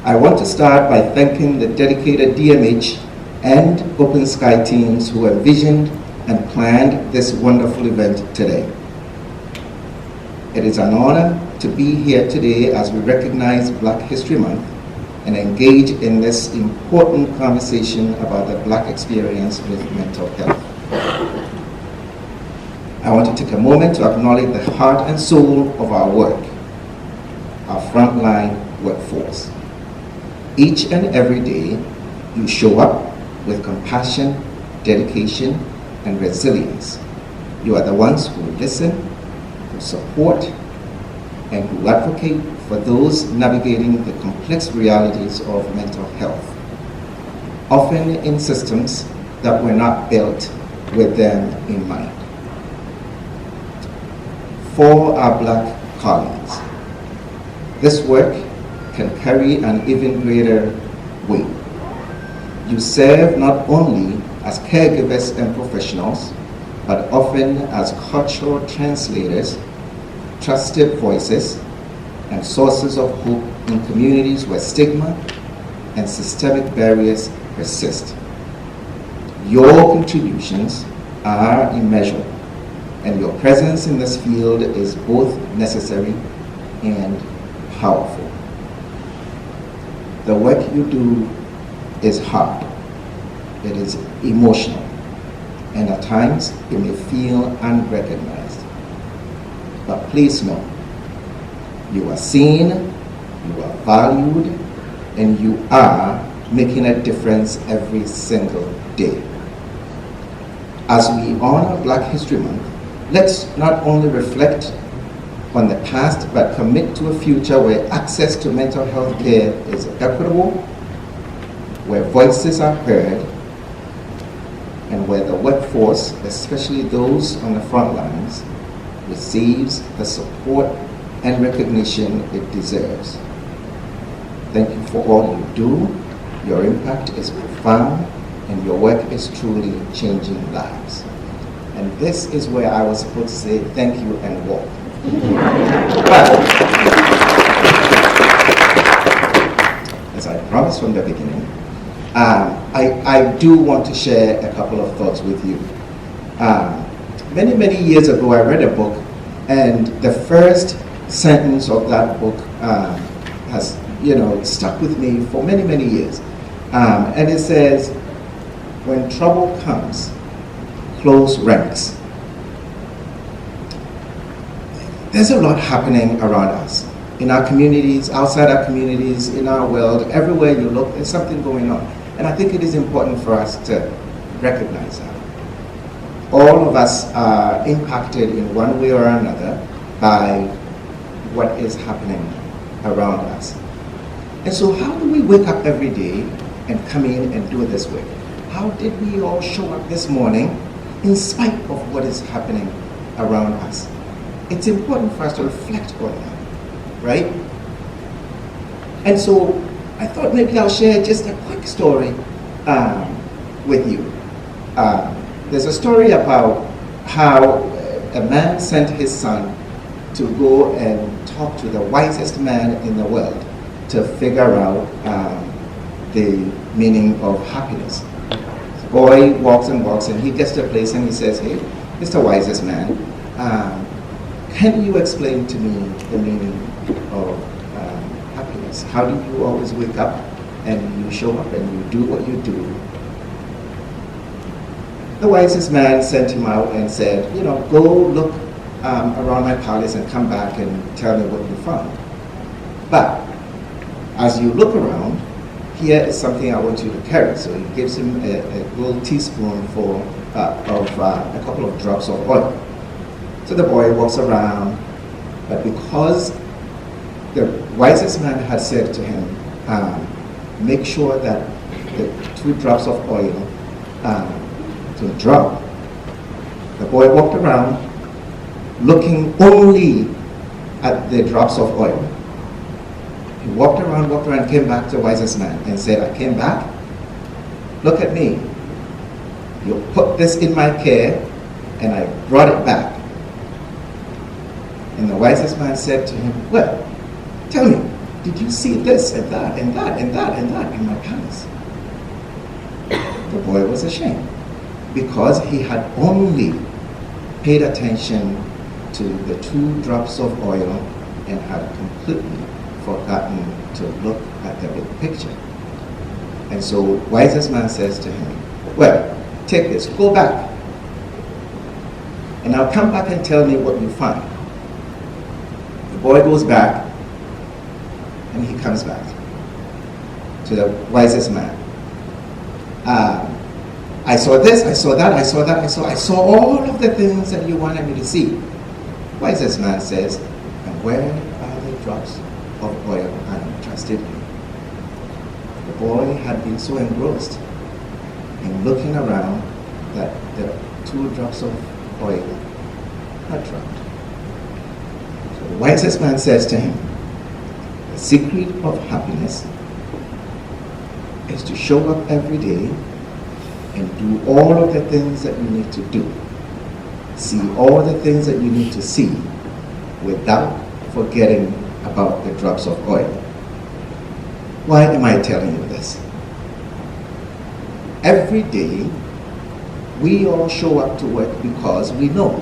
I want to start by thanking the dedicated DMH and Open Sky teams who envisioned and planned this wonderful event today. It is an honor to be here today as we recognize Black History Month and engage in this important conversation about the Black experience with mental health. I want to take a moment to acknowledge the heart and soul of our work, our frontline workforce. Each and every day, you show up with compassion, dedication, and resilience. You are the ones who listen, who support, and who advocate for those navigating the complex realities of mental health, often in systems that were not built with them in mind. For our Black colleagues, this work can carry an even greater weight. You serve not only as caregivers and professionals, but often as cultural translators, trusted voices, and sources of hope in communities where stigma and systemic barriers persist. Your contributions are immeasurable, and your presence in this field is both necessary and powerful. The work you do is hard, it is emotional, and at times it may feel unrecognized. But please know, you are seen, you are valued, and you are making a difference every single day. As we honor Black History Month, let's not only reflect on the past, but commit to a future where access to mental health care is equitable, where voices are heard, and where the workforce, especially those on the front lines, receives the support and recognition it deserves. Thank you for all you do. Your impact is profound, and your work is truly changing lives. And this is where I was supposed to say thank you and walk. But, as I promised from the beginning, I do want to share a couple of thoughts with you. Many years ago, I read a book, and the first sentence of that book has, stuck with me for many years. And it says, "When trouble comes, close ranks." There's a lot happening around us, in our communities, outside our communities, in our world. Everywhere you look, there's something going on. And I think it is important for us to recognize that. All of us are impacted in one way or another by what is happening around us. And so how do we wake up every day and come in and do this work? How did we all show up this morning in spite of what is happening around us? It's important for us to reflect on that, right? And so I thought maybe I'll share just a quick story with you. There's a story about how a man sent his son to go and talk to the wisest man in the world to figure out the meaning of happiness. The boy walks and he gets to a place and he says, "Hey, Mr. Wisest Man, can you explain to me the meaning of happiness? How do you always wake up and you show up and you do what you do?" The wisest man sent him out and said, "Go look around my palace and come back and tell me what you found. But as you look around, here is something I want you to carry." So he gives him a little teaspoon of a couple of drops of oil. So the boy walks around, but because the wisest man had said to him, make sure that the 2 drops of oil don't drop, the boy walked around looking only at the drops of oil. He walked around, came back to the wisest man and said, "I came back, look at me. You put this in my care and I brought it back." And the wisest man said to him, "Well, tell me, did you see this and that and that and that and that in my pants? The boy was ashamed because he had only paid attention to the 2 drops of oil and had completely forgotten to look at the big picture. And so wisest man says to him, well, take this, go back, and now come back and tell me what you find. The boy goes back, and he comes back to the wisest man. I saw this, I saw that, I saw that, I saw all of the things that you wanted me to see. Wisest man says, and where are the drops of oil I entrusted you? The boy had been so engrossed in looking around that the 2 drops of oil had dropped. So the wisest man says to him, the secret of happiness is to show up every day and do all of the things that you need to do. See all the things that you need to see without forgetting about the drops of oil. Why am I telling you this? Every day, we all show up to work because we know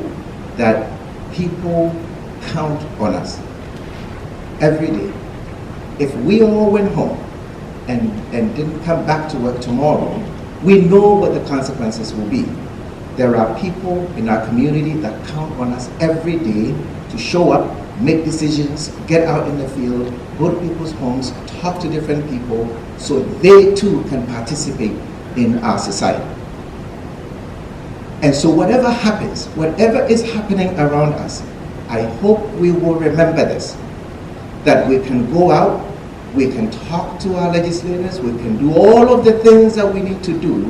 that people count on us. Every day. If we all went home and didn't come back to work tomorrow, we know what the consequences will be. There are people in our community that count on us every day to show up, make decisions, get out in the field, go to people's homes, talk to different people, so they too can participate in our society. And so whatever happens, whatever is happening around us, I hope we will remember this, that we can go out, we can talk to our legislators, we can do all of the things that we need to do,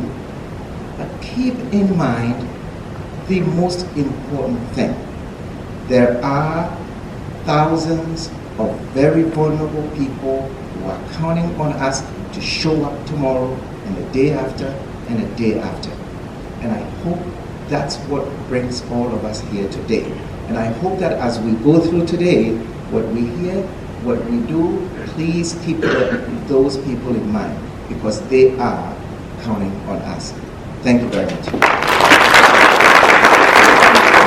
but keep in mind the most important thing. There are thousands of very vulnerable people who are counting on us to show up tomorrow and the day after and the day after. And I hope that's what brings all of us here today. And I hope that as we go through today, what we hear, what we do, please keep those people in mind because they are counting on us. Thank you very much.